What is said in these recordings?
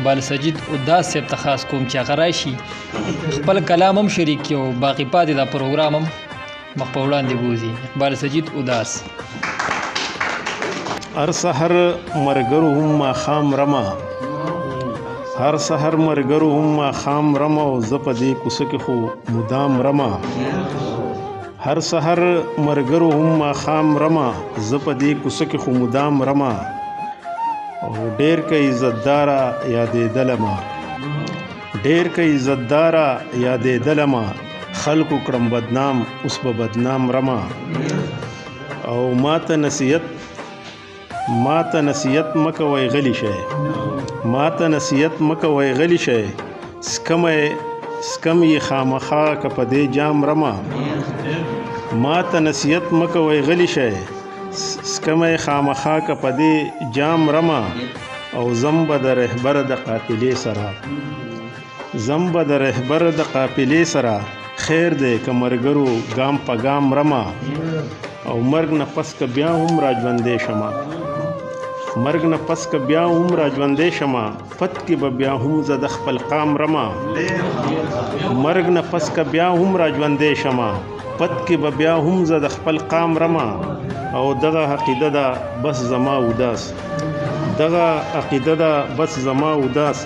اقبال سجید اداس صاحب ته خاص کوم چې هغه راشي خپل کلام هم شریک کړي او باقي پاتې دا پروګرام هم مخ په وړاندې بوځي. اقبال سجید اداس. هر سحر مرګرو هم ماښام رمه، هر سحر مرګرو هم ماښام رمه او زه په دې کوڅه کې خو مدام رمه. هر سحر مرګرو هم ماښام رمه، زه په دې کوڅه کې خو مدام رمه. او ډېر که عزتداره یادېدلمه، ډېر که عزتداره یادېدلمه، خلکو کړم بدنام اوس به بدنام رمه. او ماته نصیحت مکوئ غلی شئ، ماته نصیحت مکوئ غلی شئ، سکم یې خامخا که په دې جام رمه. ماته نصیحت مکوئ غلی شئ، سکم یې خامخا که په دې جام رمه. او زم به د رهبر د قافلې سره، زم به د رهبر د قافلې سره، خیر دی که مرګرو ګام په ګام رمه. او مرګ نه پس که بیا هم راژوندی شمه، مرګ نه پس که بیا هم راژوندی شمه، پت کې به بیا هم زه د خپل قام رمه. مرګ نه پس که بیا هم راژوندی شمه، پت کې به بیا هم زه د خپل قام رمه. او دغه عقیده ده بس زما وداس، دغه عقیده ده بس زما وداس،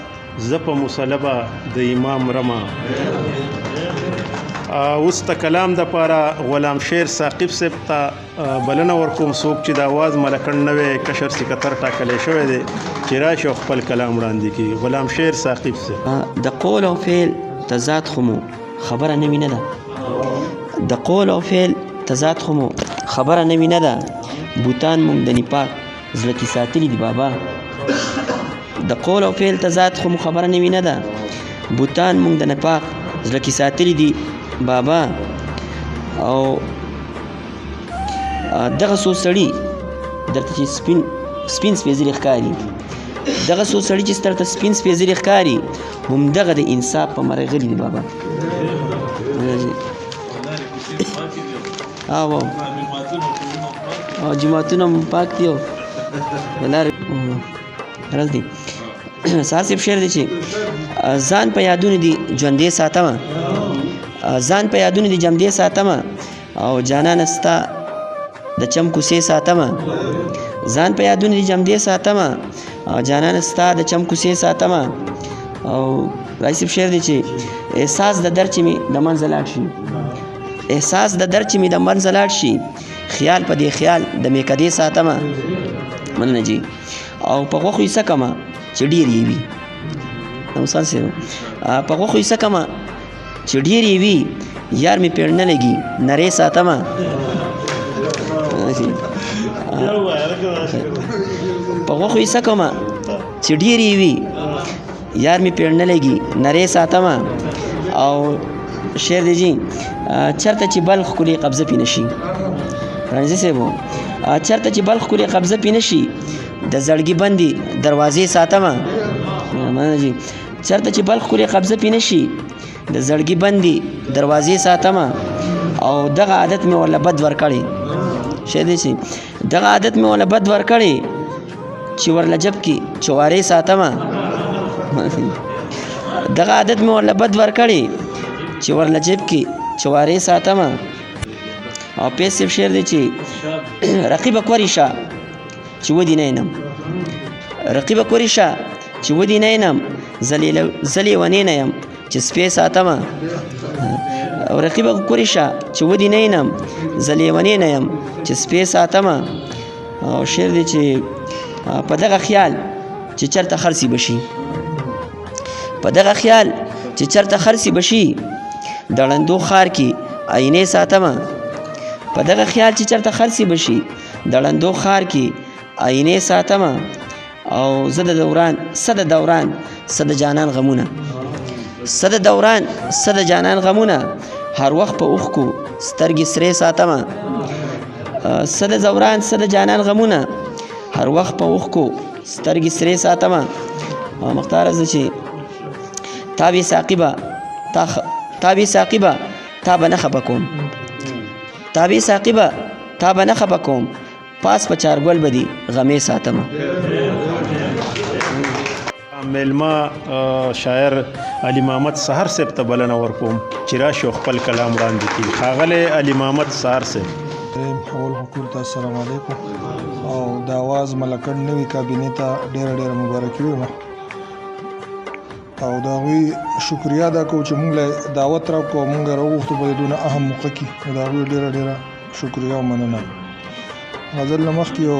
زه په مصلبه د امام رمه. اوس ته کلام د پاره غلام شیر ثاقب صاحب ته بلنه ورکوم، څوک چې د آواز ملکن نوی کشر سکتر ټاکلی شوی دی چې راشي او خپل کلام وړاندې کړي. غلام شیر ثاقب صاحب. د قول او فعل تضاد خو مو خبره نوې نه ده، د قول او فعل تضاد خو مو خبره نوې نه ده. بوتان مونږ د نپاک زړه کې ساتلي دي بابا، د قول او فعل تضاد خو مو خبره نوې نه ده. بوتان مونږ د نپاک زړه کې ساتلي دي بابا. او دغه څو سړي درته چې سپین سپېڅلي ښکاري، دغه څو سړي چې درته سپین سپېڅلي ښکاري، همدغه د انصاف په مره غلي دي بابا. او جماعتونه هم پاک دي او د لارې رز دي. سهار صاحب شعر دی چې ځان په یادونو دي ژوندې ساتمه، ځان په یادونو دي جمدې ساتمه، او جانانه ستا د چم کوڅې ساتمه. ځان په یادونو دي جمدې ساتمه، او جانانه ستا د چم کوڅې ساتمه. او راځي صاحب شعر دی چې احساس د در چې مې د منځه لاړ شي، احساس د در چې مې د منځه لاړ شي، خیال په دې خیال د میکدې ساتمه. مننه جي. او په غوښو یې سکمه چې ډېر یې وي، مثال صاحب په غوښو یې سکمه چې ډېر یې وي، یار مې پیړ نه لګي نرې ساتمه. په غوښو یې سکمه چې ډېر یې وي، یار مې پیړ نه لګي نرې ساتمه. او شعر دی جي چرته چې بل ښکلې قبضه پې نشي، رانځي صاحب چرته چې بل ښکلې قبضه پې نشي، د زړګي بندې دروازې ساتمه. مننه جي. چرته چې بل ښکلې قبضه پې نشي، د زړګي بندې دروازې ساتمه. او دغه عادت مې ورله بد ورکړی، شعر دی چې دغه عادت مې ورله بد ورکړی، چې ورله جب کې چوارې ساتمه. دغه عادت مې ورله بد ورکړی، چې ورله جب کې چوارې ساتمه. او پیس صاحب شعر دی چې رقیبه کورې شه چې ودې نه ینم، رقیبه کورې شه چې ودې نه ینم، زه لیونی نه یم چې سپی ساتمه. او رقیبه کورې شه چې ودې نه ینم، زه لیونی نه یم چې سپی ساتمه. او شعر دی چې په دغه خیال چې چرته خرڅې بشي، په دغه خیال چې چرته خرڅې بشي، د ړندو ښار کې آینې ساتمه. په دغه خیال چې چرته خرڅې بشي، د ړندو ښار کې آینې ساتمه. او زه د دوران صد دوران صد جانان غمونه، صد دوران صد جانان غمونه، هر وخت په اوښکو سترګې سرې ساتمه. صد دوران صد جانان غمونه، هر وخت په اوښکو سترګې سرې ساتمه. مختاره زه چې تابې ساقبه تا به نه خفه کوم، تابې ساقبه تا به نه خفه کوم، پاس په چارګل به دي غمې ساتمه. میلمه شاعر علي محمد سحر صاحب ته بلنه ورکوم چې راشي خپل کلام وړاندې کړي. ښاغلی علي محمد سحر صاحب. اول حکومت ته السلام علیکم او د اواز ملکړ نوي کابینې ته ډېره مبارکي وایم او د هغوی شکریا ادا کوو چې موږ له دعوت راکړو او موږ راوغوښتو په دونه اهم موقع کې د هغوی ډېره شکریا او مننه. غزل نه مخکې یو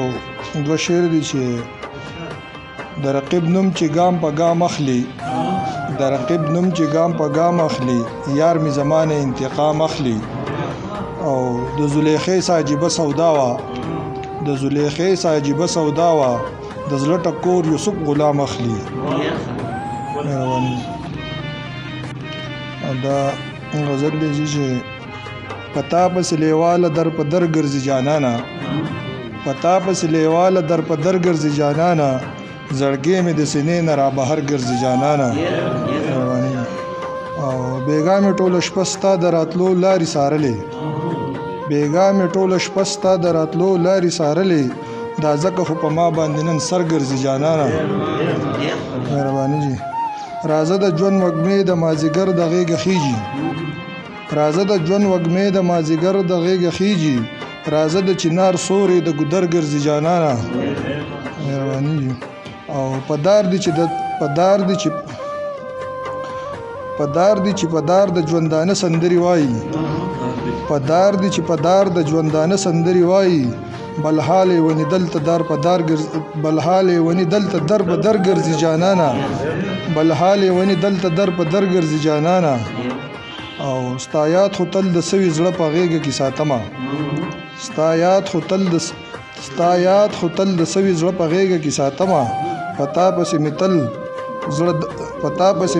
دوه شعر دي چې د رقیب نوم چې ګام په ګام اخلي د رقیب نوم چې ګام په ګام اخلي یار می زمانه انتقام اخلي او د زلیخې عجیبه سودا وه د زلیخې عجیبه سودا وه د زړه ټکور یوسف غلام اخلي. دا غزل دی چې پتا پس لیواله در په در ګرځي جانانا پتا پس لیواله در په در ګرځي جانانا زړګې مې د سینې نه را بهر ګرځي جانانا او بیګا مې ټوله شپه ستا د راتلو لارې څارلې بیګا مې ټوله شپه ستا د راتلو لارې څارلې دا ځکه خو په ما باندې نن سر ګرځي جانانا. مهرباني جي راځه د ژوند وږمې د مازدیګر د غېږه خیږي راځه د ژوند وږمې د مازدیګر د غېږه خیږي راځه د چنار سورې د ګودر ګرځي جانانا. مهرباني جي او پدار دی چې پدار د ژوندانه سندري وایي پدار دی چې پدار د ژوندانه سندري وایي بلحال ونی دلته در په دار بلحال ونی دلته در په در ګرځي جانانا بلحال ونی دلته در په در ګرځي جانانا او ستایات خو تل د سوي زړه په غېږه کې ساتمه ستایات خو تل د سوي زړه په غېږه کې ساتمه پتا پسې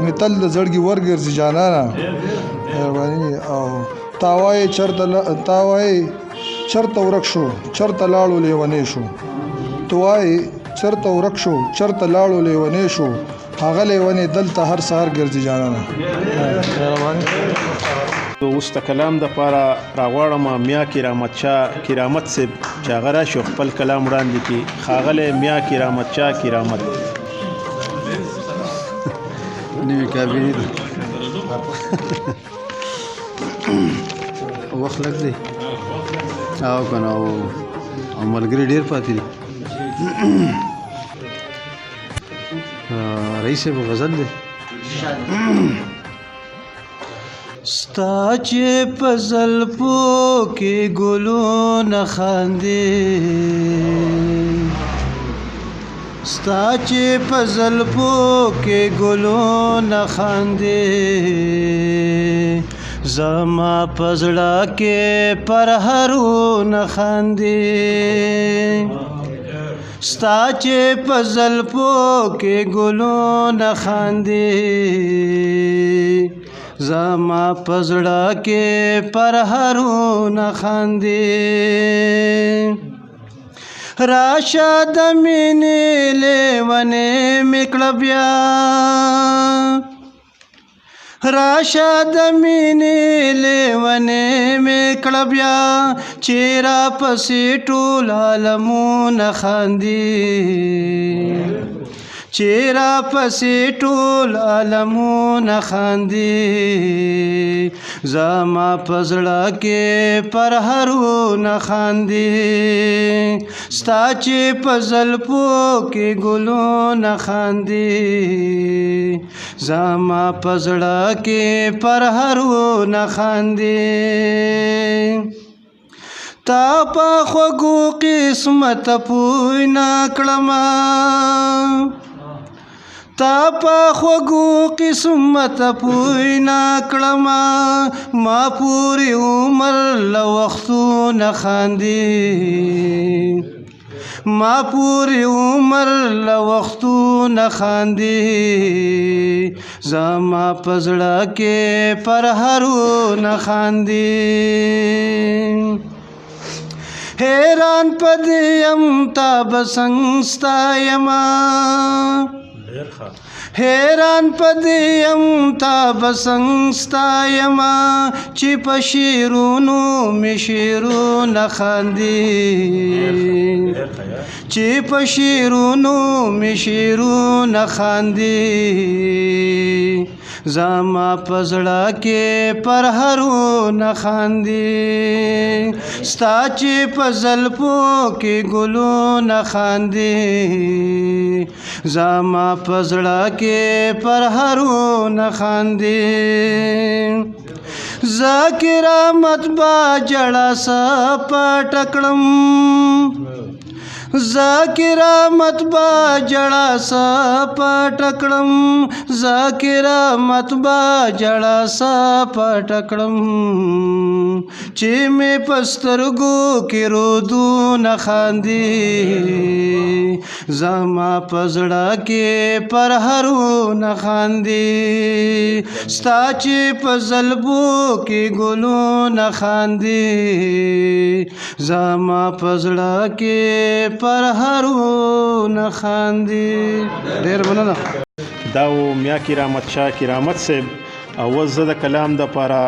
مې تل د زړګي ورګرځي جانانا. او تاوای چرته ورک شو چرته لاړو لیونی شو توای چرته ورک شو چرته لاړو لیونی شو هغه لیونی دلته هر سهار ګرځي جانانا. اوس د کلام دپاره راغواړم میا کرامت شاه کرامت صاحب چې هغه راشي خپل کلام وړاندې کړي. ښاغلی میا کرامت شاه کرامت. نوي کابینې ده وخت لږ دی او که نه او ملګري ډېر پاتې دي. رئیس صاحب غزل دی ستا چې په زلفو کې ګلونه خاندي ستا چې په زلفو کې ګلونه خاندي زما په زړه کې پرهرونه خاندي ستا چې په زلفو کې ګلونه خاندي زما په زړه کې پرهرونه خاندي راشه د مینې لیونې مې کړه بیا راشه د مینې لیونې مې کړه بیا چې راپسې ټول عالمونه خاندي چې راپسې ټول عالمونه خاندي زما په زړه کې پرهرونه خاندي ستا چې په زلفو کې ګلونه خاندي زما په زړه کې پرهرونه خاندي تا په خوږو قسمت پوی نه کړمه تا په خوږو قسمت پوی نه کړمه ما پورې عمر له وختونه خاندي ما پورې عمر له وختونه خاندي زما په زړه کې پرهرونه خاندي حیران پدې یم تا به څنګه ستایمه حیران پدیم تا بسنګستایما چې په شیرونو می شیرونه خاندي چې په شیرونو می شیرونه خاندي زما پزړه کې پر هرونه خاندي ستا چې په زلفو کې ګلونه خاندي زما پزړه کې پر هرونه خاندي ذاکرا متبا جړه سپټکړم ذاکرا متبا جړه سپټکړم ذاکرا متبا جړه سپټکړم چې مې پسترګو کې رودونه خاندي زما پزړه کې پر هرونه خاندي ستا چې په زلبو کې ګلونه خاندي زما پزړه کې پر هرونه خاندي. ډېر مننه. دا و میا کرامت شاه کرامت صاحب او زه د کلام د پاره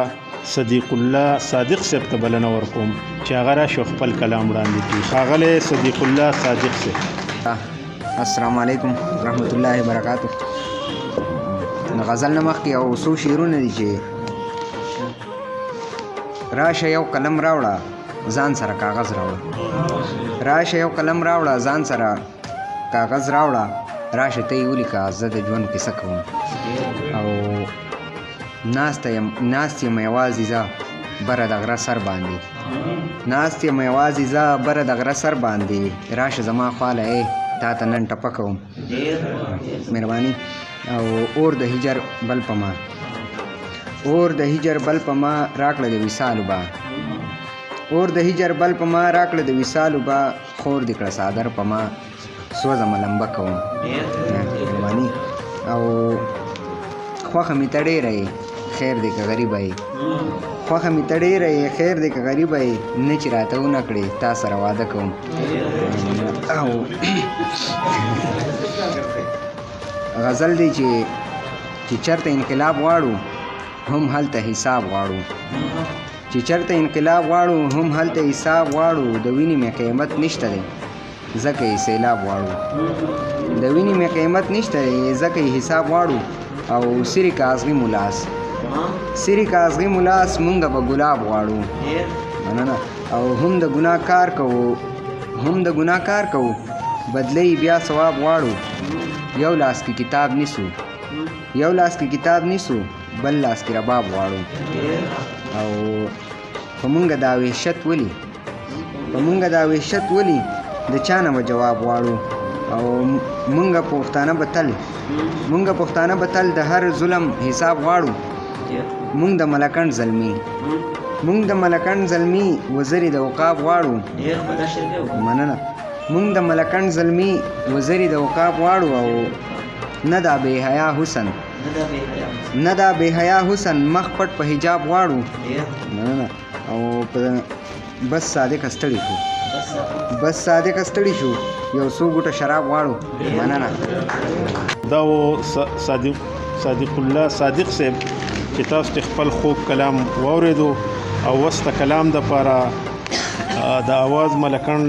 صدیق الله صادق صاحب ته بلنه ورکوم چې هغه راشي خپل کلام وړاندې کړي. ښاغلی صدیق الله صادق صاحب. السلام علیکم ورحمت الله وبرکاتہ. غزل نه مخکې او څو شعرونه دي چې راشه یو قلم راوړه ځان سره کاغذ راوړه راشه یو قلم راوړه ځان سره کاغذ راوړه راشه ته یې ولیکه زه د ژوند کیسه کوم او ناست یم یوازې زه بره د غره سر باندې ناست یم یوازې زه بره د غره سر باندې راشه زما خواله ای تا ته نن ټپه کوم مهرباني. او اور د هجر بل په ما اور د هجر بل په ما راکړه د وصالو به اور د هجر بل په ما راکړه د وصالو به خور دې کړه څادر په ما سوځمه لمبه کوم مهرباني. او خوښه مې ته ډېره یې خیر دې که غریبه یې خوښه مې ته ډېره یې خیر دې که غریبه یې نه چې راته ونه کړې تا سره واده کوم. او غزل دی چې چرته انقلاب غواړو هم هلته حساب غواړو چې چرته انقلاب غواړو هم هلته حساب غواړو د وینې مې قیمت نشته دی ځکه یې سیلاب غواړو د وینې مې قیمت نشته دی ځکه یې حساب غواړو. او سری کاغذي ملاس مونږ به ګلاب غواړو مننه. او هم د ګناه کار کوو بدلی بیا ثواب غواړو یو لاس کې کتاب نیسو بل لاس کې رباب غواړو. او په مونږ دا وحشت ولي د چا نه به جواب غواړو. او مونږ پښتانه به تل د هر ظلم حساب غواړو. مونږ د ملکن زلمی وزري د عقاب غواړو مننه. مونږ د ملکن زلمی وزري د عقاب غواړو. او نه دا بے حیا حسن مخ پټ په حجاب غواړو مننه. او بس صادق ستړي شو یو څو ګوټه شراب غواړو مننه. دا و صادق الله صادق صاحب چې تاسو خپل خوږ کلام واورېدو. او وسته کلام د پاره د اواز ملکن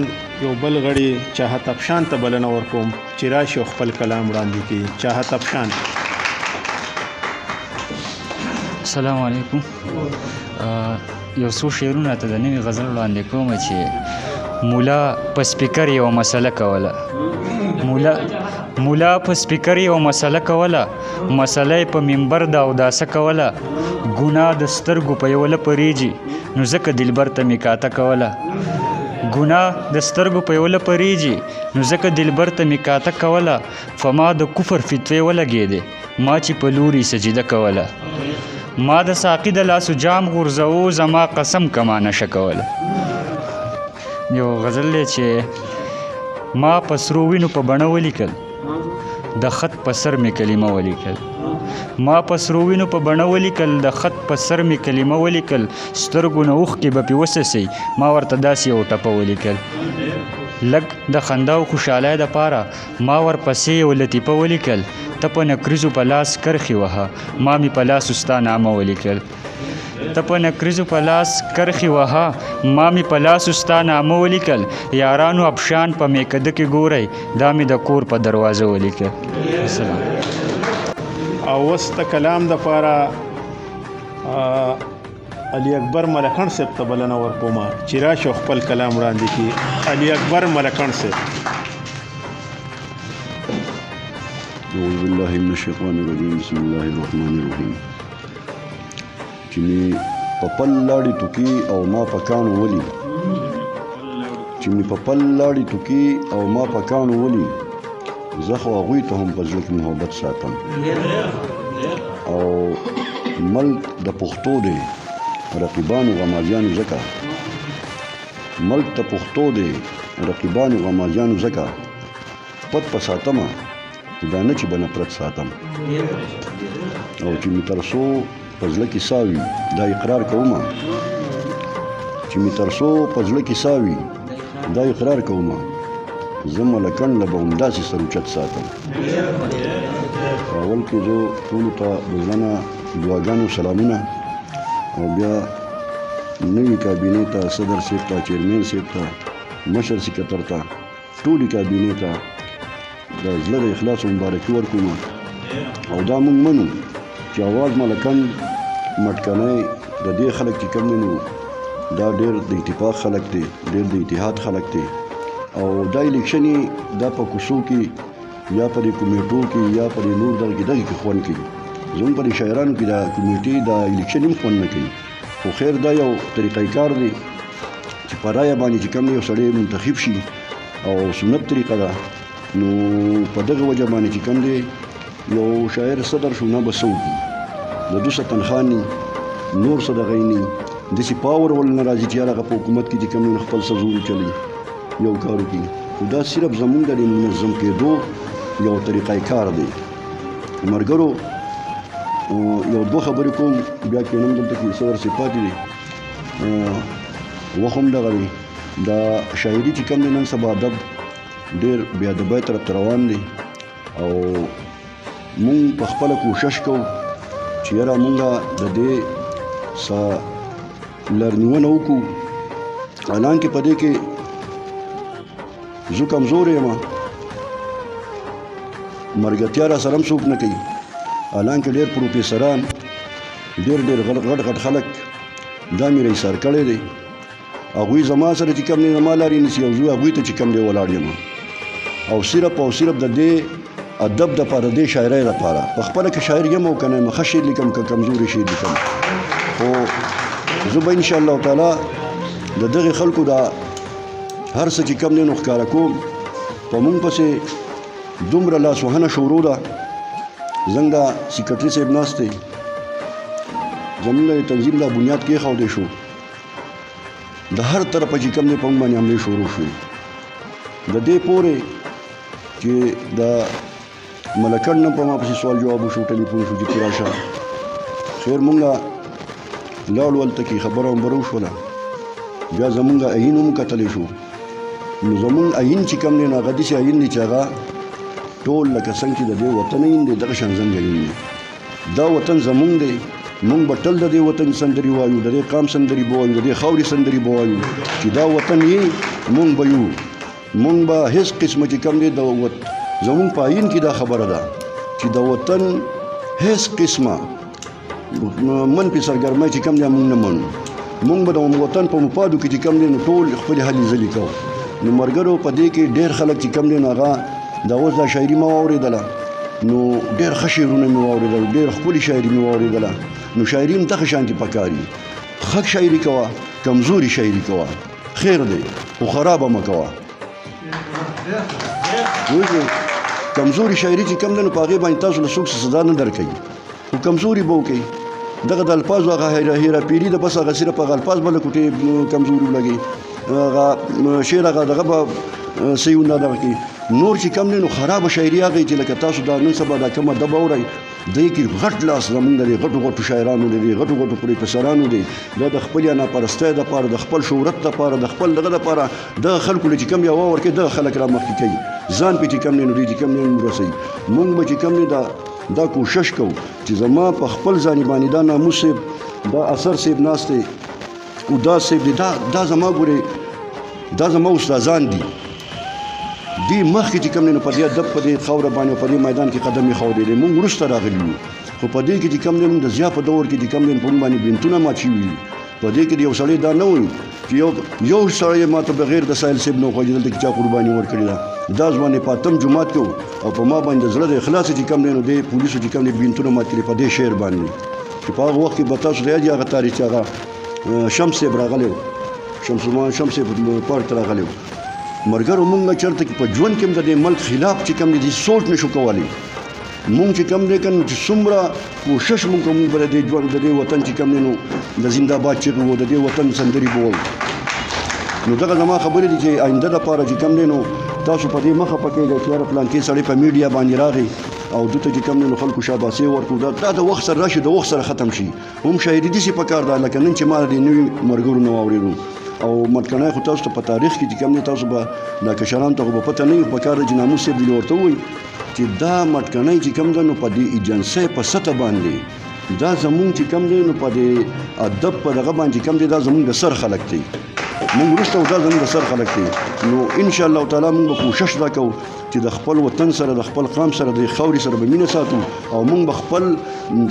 یو بل غړي چاهت افشان ته بلنه ورکوم چې راشي خپل کلام وړاندې کړي. چاهت افشان. السلام علیکم. یو څو شعرونه ته د نوې غزل وړاندې کوم چې مولا په سپیکر یو مسله کوله مسله په منبر د اوداسه کوله ګناه د سترګو په یوله پریږي نو ځکه دلبر ته مې کاته کوله فما د کفر فتوی ولګېدې ما چې په لوري سجده کوله ما د ساقي د لاسو جام غورځو زما قسم کما نشه کوله. یو غزل دی چې ما په سرو وینو په بڼه ولیکل د خط په سر مې کلمه ولیکل سترګو نه اوښکې به پې وسسئ ما ورته داسې یو ټپه ولیکل لږ د خندا او خوشحالۍ دپاره ما ورپسې یو لطیفه ولیکل ته په نکریزو په لاس کرښې وهه ما مې په لاس ستا نامه ولیکل ته په نکریزو په لاس کرښې وهه ما مې په لاس ستا نامه ولیکل یارانو ابشان په میکده کې ګورئ دا مې د کور په دروازه ولیکل السلام او اوس د کلام دپاره علي اکبر ملکڼ صاحب ته بلنه ورکومه چې راشي او خپل کلام وړاندې کړي. علي اکبر ملکڼ صاحب. اعوذ بالله من الشیطان الرجیم بسم الله الرحمن الرحیم. چې مې په پل لاړې ټوکي او ما په کاڼو ولي چې مې په پل لاړې ټوکي او ما په کاڼو ولي زه خو هغوی ته هم په زړه کې محبت ساتم او ملک د پښتو دی رقیبانو غمازیانو ځکه ملک ته پښتو دی رقیبانو غمازیانو ځکه پت په ساتمه دا نه چې به نفرت ساتم او چې مې تر څو په زړه کې ساه وي دا اقرار کومه چې مې تر څو په زړه کې ساه وي دا اقرار کومه زه ملکڼ له به همداسې سر اوچت ساتم. اول کې زه ټولو ته د زړه نه دعاګانو سلامونه او بیا نوي کابینې ته صدر صاحب ته چیرمین صاحب ته مشر سکرټر ته ټولې کابینې ته د زړه د اخلاص مبارکي ورکوم او دا موږ منو چې اواز ملکڼ مټکنی د دې خلک چې کوم نو دا ډېر د اتفاق خلک دی ډېر د اتحاد خلک دی او دا الیکشن دا په کوڅو کې یا په کمیټو کې یا په نور دغه کې خوند کوي زموږ په شاعرانو کې دا کمیټې دا الیکشن هم خوند نه کوي خو خیر دا یو طریقه کار دی چې په رایه باندې چې کوم یو سړی منتخب شي او سنت طریقه ده نو په دغه وجه باندې چې کوم دی یو شاعر صدر شو نه بسو د دوسه تنخانی نور صدغې نه د سی پاور ول ناراضي چې هغه په حکومت کې چې کوم خپل سزور چلی یو کارو کې دا صرف زمونږ د منظم کېدو یو طریقه کار دی. مرګرو یو دوه خبرې کوم بیا کې نن دلته کې صدر صفات دي وخم دغه دا شاعري چې کوم نن سبا ادب ډېر بیا د بیت طرف روان دي او مونږ په خپل کوشش کوو چې یاره مونږه د دې لرنیونه وکړو حالانکه په دې کې زه کمزور یم مرګتیا را سره هم څوک نه کوي حالانکه ډېر پروفیسران ډېر غټ خلک دا مې رئیسار کړی دی هغوی زما سره چې کوم دی زما لارې نیسي او زه هغوی ته چې کوم دی ولاړ یم او صرف د دې ادب دپاره دې شاعرۍ دپاره په خپله که شاعر یم او که نه یم ښه شعر لیکم که کمزوري شعر لیکم خو زه به انشاءالله تعالی د دغې خلکو دا هر څه چې کوم دی نو ښکاره کوم په مونږ پسې دومره لاسوهنه شروع ده زنګ دا سکرټري صاحب ناست دی زمونږ د تنظیم دا بنیاد کېښودی شو د هر طرفه چې کوم دی په مونږ باندې حملې شروع شوې د دې پورې چې د ملکڼ نه په ما پسې سوال جواب وشو ټلیفون شو چې ته راشه خیر مونږ لاړو هلته کې خبره ومبره وشوله بیا زمونږ عین هم کتلی شو نو زمونږ عین چې کوم دی نو هغه داسې عین دی چې هغه ټول لکه څنګه چې د دې وطن عین دی دغه شان زموږ عین دی دا وطن زمونږ دی مونږ به تل د دې وطن سندرې وایو د دې قام سندرې به وایو د دې خاورې سندرې به وایو چې دا وطن یې مونږ به یو مونږ به هیڅ قسمه چې کوم دی د زمونږ په عین کې دا خبره ده چې د وطن هیڅ قسمه منفي سرګرمۍ چې کوم دی مونږ نه منو مونږ به د وطن په مفادو کې چې کوم دی نو ټول خپلې هلې ځلې کوو نو مرګرو په دې کې ډېر خلک چې کوم دی نو هغه دا اوس دا شاعري مې واورېدله نو ډېر ښه شعرونه مې واورېدل ډېر ښکلې شاعري مې واورېدله نو شاعري هم دغه شانتې پکار وي ښه شاعري کوه کمزوري شاعري کوه خیر دی خو خرابه مه کوه کمزوري شاعري چې کوم دی نو په هغې باندې تاسو له څوک صدا نه درکوي خو کمزوري به وکوئ دغه د الفاظو هغه هیراپیري ده بس هغه صرف هغه الفاظ به له کوټې کمزوري ولګي هغه شعر هغه دغه به صحیح نه دغه کوي نور چې کم دی نو خرابه شاعري هغه چې لکه تاسو دا نن سبا دا کومه دبه اورئ دی کې غټ لاس زمونږ د غټو شاعرانو دی غټو پروفیسرانو دی دا د خپل ناپرستۍ دپاره د خپل شهرت دپاره د خپل دغه دپاره دغه خلکو له چې کوم یوه ورکوي دغه خلک را مخکې کوي ځان پې چې کوم دی نو دوی چې کوم دی نو رسوي مونږ به چې کوم دی دا کوشش کوو چې زما په خپل ځاني باندې دا ناموس صاحب دا اثر صاحب ناست دی او دا صاحب دی دا زما ګورې دا زما استادان دي دی مخکې چې کوم دی نو په دې ادب په دې خاوره باندې په دې میدان کې قدم ایښودی دی مونږ وروسته راغلي یو خو په دې کې چې کوم دی مونږ د ضیا په دور کې چې کوم دی په مونږ باندې بینتونه مات شوي دي په دې کې د یو سړی دا نه وایي چې یو سړی ما ته بغیر د سایل صاحب نه وخوړي دلته کې چا قرباني ورکړې ده دا ځوان په اتم جومات کې او په ما باندې زړه د اخلاص چې کوم دی نو د پولیسو چې کوم دی بینتونه مات کړي په دې شعر باندې چې په هغه وخت کې به تاسو یاد هغه تاریخ چې هغه شمس صاحب راغلی و شمس صاحب پارک ته راغلی و مرګرو مونږ چېرته کې په ژوند کې هم د دې ملک خلاف چې کوم دی سوچ نشو کولی مونږ چې کوم دی کنه چې څومره کوشش مونږ کوو مونږ به د دې ژوند د دې وطن چې کوم دی نو د زنده باد چیغې وو د دې وطن سندرې به وایو نو دغه زما خبرې دي چې آینده دپاره چې کوم دی نو تاسو په دې مخه پکېږئ چې یاره فلانکي سړی په میډیا باندې راغی او دته چې کوم دی نو خلکو شاباسي ورکړو دا د وخت سره راشي د وخت سره ختم شي هم شاعري داسې پکار ده لکه نن چې ما د نوي مرګرو نه واورېدو او مټکنی خو تاسو ته په تاریخ کې چې کوم دی تاسو به دا کشرانو ته خو به پته نه وي په کار ده چې ناموس صاحب دې ورته ووایي چې دا مټکنی چې کوم دی نو په دې ایجنسۍ په سطح باندې دا زمونږ چې کوم دی نو په دې ادب په دغه باندې کوم دی دا زمونږ د سر خلک دی مونږ وروسته دا زمونږ د سر خلک دی نو انشاءالله تعالی مونږ به کوشش دا کوو چې د خپل وطن سره د خپل قام سره د خاورې سره به مینه ساتو او مونږ به خپل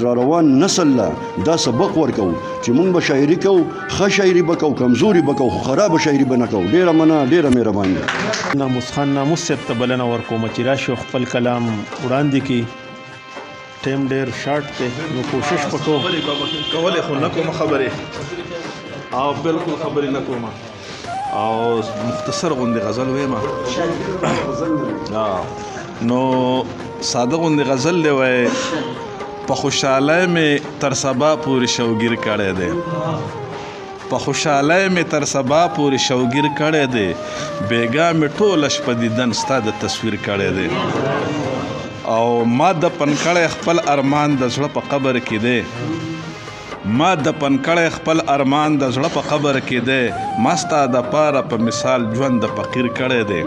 راروان نسل له دا سبق ورکوو چې مونږ به شاعري کوو ښه شاعري به کوو کمزوري به کوو خو خرابه شاعري به نه کوو ډېره مننه ډېره مهرباني ناموس خان ناموس صاحب ته بلنه ورکوم چې راشي خپل کلام وړاندې کړي ټیم ډېر شارټ دی نو کوشش وکړو کولې خو نه کوم خبرې او بالکل خبرې نه کوم او مختصر غوندې غزل ویمه نو ساده غوندې غزل دی وای په خوشحالی مې تر سبا پورې شوګیر کړی دی په خوشحالی مې تر سبا پورې شوګیر کړی دی بیګا مې ټوله شپه دیدن ستا د تصویر کړی دی او ما دفن کړی خپل ارمان د زړه په قبر کې دی ما دفن کړی خپل ارمان د زړه په قبر کې دی ما ستا دپاره په مثال ژوند د فقیر کړی دی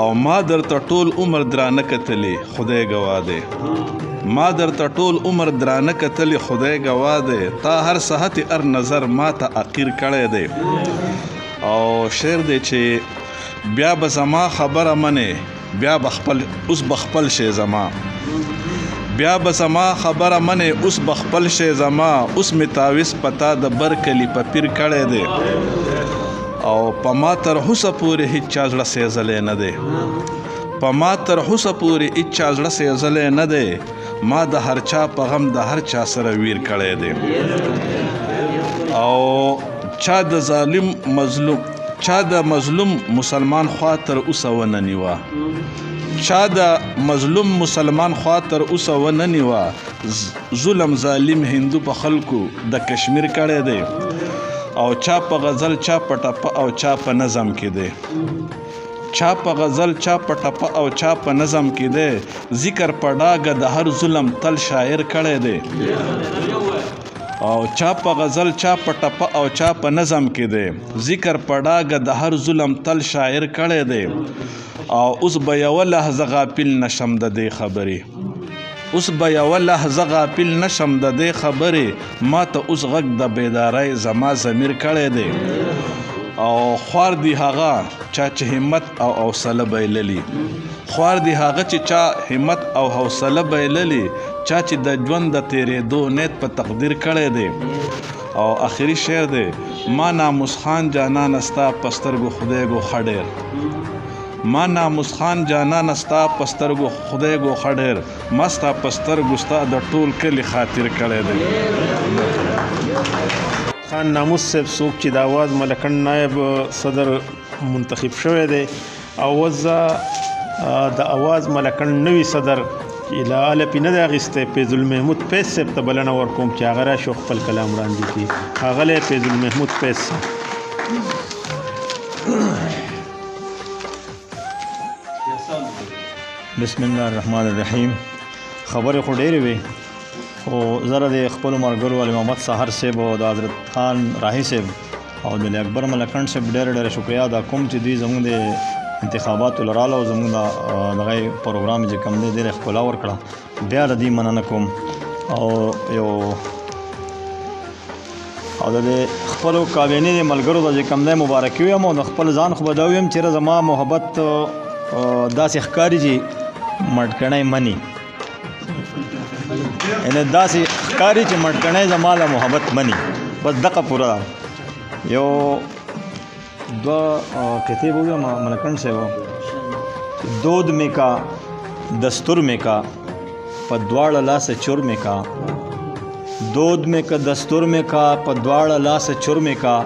او ما درته ټول عمر درانه کتلی خدای ګواه دی ما درته ټول عمر درانه کتلی خدای ګواه دی تا هر صحت هر نظر ما ته عقیر کړی دی او شعر دی چې بیا به زما خبره منې بیا بخپل اوس بخپل شي زما بیا به زما خبره منې اوس بخپل شي زما اوس مې تاویز پتا د بر کلی په پیر کړی دی او په ما تر هوسه پورې هیڅ چا زړه سېزلی نه دی په ما تر هوسه پورې هیڅ چا زړه سېزلی نه دی ما د هر چا په غم د هر چا سره ویر کړی دی او چا د ظالم مظلوم چا د مظلوم مسلمان خوا تر اوسه ونه نیوه چا د مظلوم مسلمان خوا تر اوسه ونه نیوه ظلم ظالم هندو په خلکو د کشمیر کړی دی او چا په غزل چا په ټپه او چا په نظم کې دی چا په غزل چا په ټپه او چا په نظم کې دی ذکر په ډاګه د هر ظلم تل شاعر کړی دی او چا په غزل چا په ټپه او چا په نظم کې دی ذکر په ډاګه د هر ظلم تل شاعر کړی دی او اوس به یوه لحظه غافل نشم د دې خبرې اوس به یوه لحظه غافل نشم د دې خبرې ما ته اوس غږ د بیدارۍ زما ضمیر کړی دی او خوار دی هغه چا چې همت او حوصله بایللي خوار دی هغه چې چا همت او حوصله بایللي چا چې د ژوند د تیرېدو نیت په تقدیر کړی دی او آخري شعر دی ما ناموس خان جانان ستا په سترګو خدای ګو ښه ډېر ما ناموس خان جانان ستا په سترګو خدای ګو ښه ډېر ما ستا په سترګو ستا د ټول کلي خاطر کړی دی خان ناموس صاحب څوک چې د آواز ملکن نایب صدر منتخب شوی دی او وزه د آواز ملکن نوي صدر له آله پې نه دی اخیستی فیض المحمود فیض صاحب ته بلنه ورکوم چې هغه راشي خپل کلام وړاندې کړي ښاغلی فیض المحمود فیض صاحب بسم الله الرحمن الرحیم. خبرې خو ډېرې وې خو زره د خپلو ملګرو علي محمد سحر صاحب او د حضرت خان راهي صاحب او د اکبر ملکنډ صاحب ډېره شکریا ادا کوم چې دوی زموږ د انتخاباتو لراله او زموږ دغه پروګرام چې کوم دی ډېره ښکلا ورکړه. بیا د دې مننه کوم او یو او د خپلو کابینې د ملګرو ته چې کوم دی مبارکي وایم او د خپل ځان خو به دا ویم چېرې زما محبت داسې ښکاري چې مټکڼی مني، یعنې داسې ښکاري چې مټکڼی زما له محبت مني. بس دغه پوره ده. یو دوه قطعې به ووایم ملکنډ صاحب. دود میں کا دستور میں کا په دواړه لاسه چور میں کا، دود میں کا دستور میں کا په دواړه لاسه چور میں کا،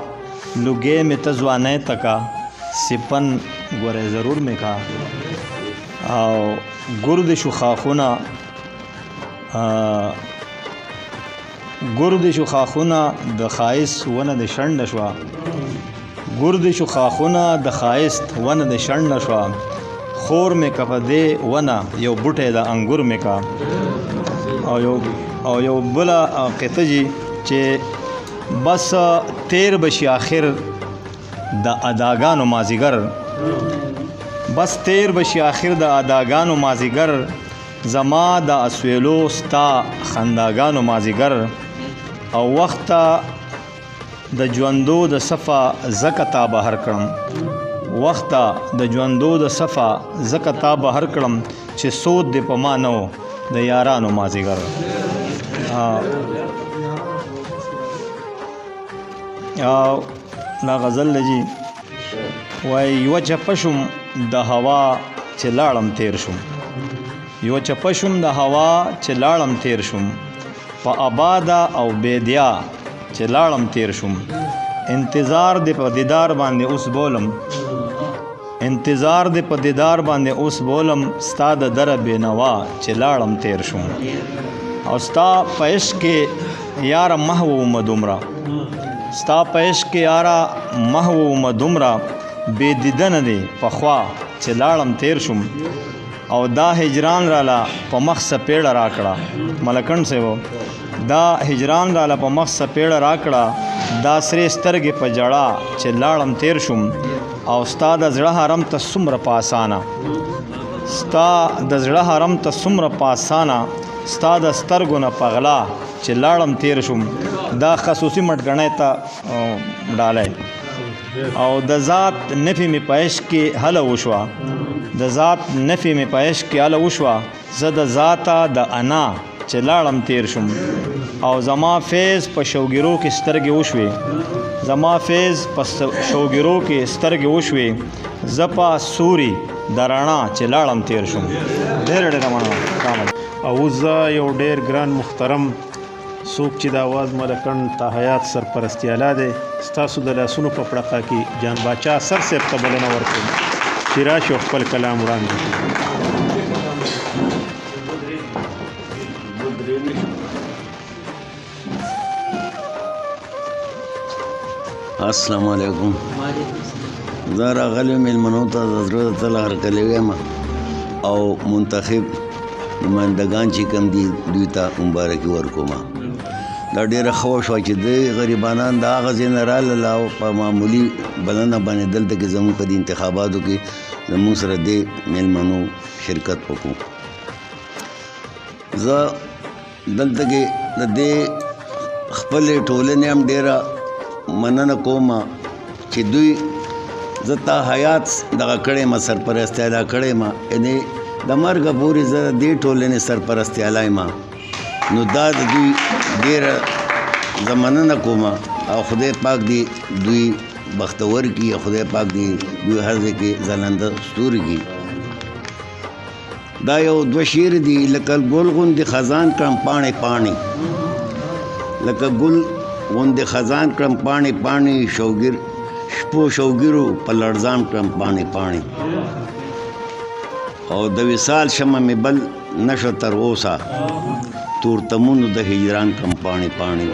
لوګې میں ته ځوانۍ تکا سپن ګورې ضرور میں کا. او ګرد شو خاخونه ګرد شو خاخونه د ښایست ونه د شنډه شوه، ګرد شو خاخونه د ښایست ونه د شنډه شوه، خور مې که په دې ونه یو بوټی د انګور مې کا. او یو بله قطعه جي چې بس تیر بشي آخر د اداګانو مازیګر، بس تیر بشي آخر د اداګانو مازیګر، زما د اسویلو ستا خنداګانو مازیګر، او وخته د ژوندو د صفه زکه تا بهر کړم، وخته د ژوندو د صفه زکه تا بهر کړم، چې سود دې په ما نه و د یارانو مازیګر. او دا غزل لجی وای یو چپه شوم د هوا چې لاړم تیر شوم، یو چپه شوم د هوا چې لاړم تیر شوم، په آباده او بیدیا چې لاړم تیر شوم، انتظار دې په دیدار باندې اوس بولم، انتظار دې په دیدار باندې اوس بولم، ستا د دره بېنوا چې لاړم تیر شوم، او ستا په عشق کې یاره محو ومه دومره، ستا په عشق کې یاره محو ومه دومره، بې دیدنه دې پخوا چې لاړم تیر شوم، او دا هجران راله په مخ سپېړه راکړه. ملکنډ صاحب دا هجران راله په مخ سپېړه راکړه، دا سرې سترګې په جړه چې لاړم تیر شوم، او ستا د زړه حرم ته څومره په اسانه، ستا د زړه حرم ته څومره په اسانه، ستا د سترګو نه په غلا چې لاړم تیر شوم. دا خصوصي مټګڼۍ ته ډالی. او د ذات نفي مې په عشق کې هله وشوه، د ذات نفي مې په عشق کې هله وشوه، زه د ذاته د انا چې لاړم تیر شوم، او زما فیض په شوګیرو کې سترګې وشوې، زما فیض په شوګیرو کې سترګې وشوې، زه په سوري د رڼا چې لاړم تیر شوم. ډېره ډېره مننه. او زه یو ډېر ګران محترم څوک چې د اواز ملکنډ تا حیات سرپرستی اعلی دی، ستاسو د لاسونو په پړقه کې جان باچا سر صاحب ته بلنه ورکوم چې راشي او خپل کلام وړاندې کړي. السلام علیکم. زه راغلی مېلمنو ته د زړه د تله هرکلی ویم او منتخب نمایندګان چې کوم دي دوی ته مبارکي ورکوم. دا ډېره ښه وشوه چې دوی غریبانان د هغه ځای نه راغلل او په معمولي بلنه باندې دلته کې زموږ په دې انتخاباتو کې زموږ سره دې مېلمنو شرکت وکړو. زه دلته کې د دې خپلې ټولنې هم ډېره مننه کوم چې دوی زه تا حیات دغه کړی ما سرپرستی اعلی کړی ما، یعنې د مرګه پورې زه د دې ټولنې سرپرستی اعلی ما، نو دا د دوی ډېره زه مننه کوم او خدای پاک دې دوی بختور کړي او خدای پاک دې دوی هر ځای کې ځلانده ستوري کړي. دا یو دوه شعر دي. لکه ګل غوندې خزان کړم پاڼې پاڼې، لکه ګل غوندې خزان کړم پاڼې پاڼې، شوګیر شپو شوګیرو په لړزان کړم پاڼې پاڼې، او د وصال شمه مې بل نشو تر اوسه، تورتمونو د هجران کړم پاڼې پاڼې،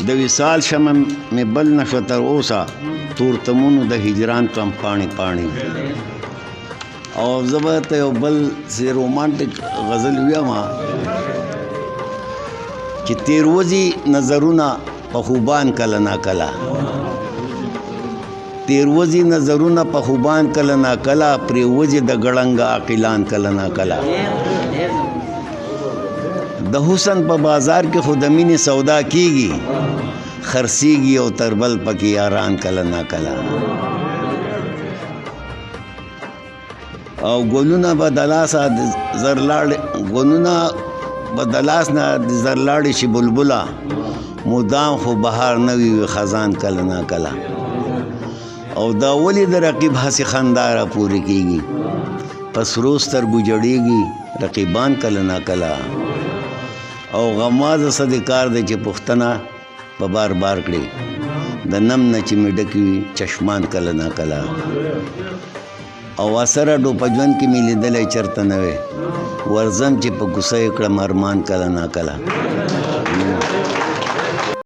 د وصال شمه مې بل نشو تر اوسه، تورتمونو د هجران کړم پاڼې پاڼې. او زه به ته یو بل سې رومانټیک غزل ویم چې تیروځي نظرونه په خوبان کله ناکله تیروځي نظرونه په خوبان کله ناکله پرېوځي د ګړنګ عاقلان کله ناکله د حسن په بازار کې خو د مینې سودا کیږي خرڅیږي او تربل پکې یاران کله ناکله او ګلونه به د لاسه ګلونه به د لاس نه د زرلاړې شي بلبله مدام خو بهار نه وي خزان کله ناکله او دا ولې د رقیب هسې خندا راپورې کېږي په سرو سترګو جړېږي رقیبان کله ناکله او غمازه څه د کار دی چې پوښتنه په بار بار کړي د نم نه چې مې ډکې وي چشمان کله ناکله او اثره ډو په ژوند کې مې لیدلی چېرته نه وی ورځم چې په کوڅه یې کړم ارمان کله ناکله